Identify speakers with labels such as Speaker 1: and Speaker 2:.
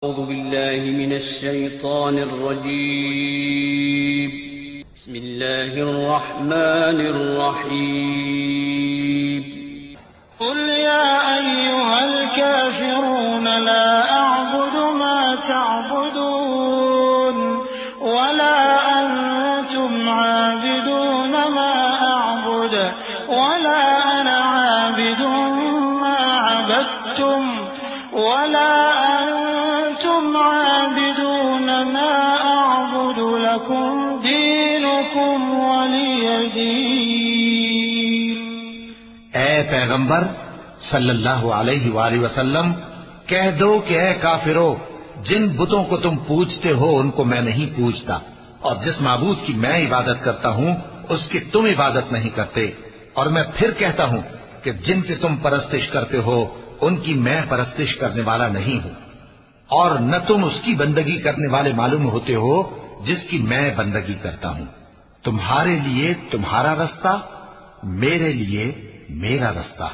Speaker 1: أعوذ بالله من الشيطان الرجيم بسم الله الرحمن الرحيم
Speaker 2: قل يا أيها الكافرون لا أعبد ما تعبدون ولا أنتم عابدون ما أعبد ولا أنا عابد ما عبدتم ولا أنتم عابدون ما أعبد لكم دينكم ولي دين।
Speaker 3: ऐ पैगंबर सल्लल्लाहु अलैहि वसल्लम, कह दो कि ऐ काफिरो, जिन बुतों को तुम पूजते हो उनको मैं नहीं पूजता, और जिस माबूद की मैं इबादत करता हूँ उसकी तुम इबादत नहीं करते। और मैं फिर कहता हूँ कि जिनकी तुम परस्तिश करते हो उनकी मैं परस्तिश करने वाला नहीं हूँ, और न तुम उसकी बंदगी करने वाले मालूम होते हो जिसकी मैं बंदगी करता हूँ। तुम्हारे लिए तुम्हारा रास्ता, मेरे लिए मेरा रास्ता।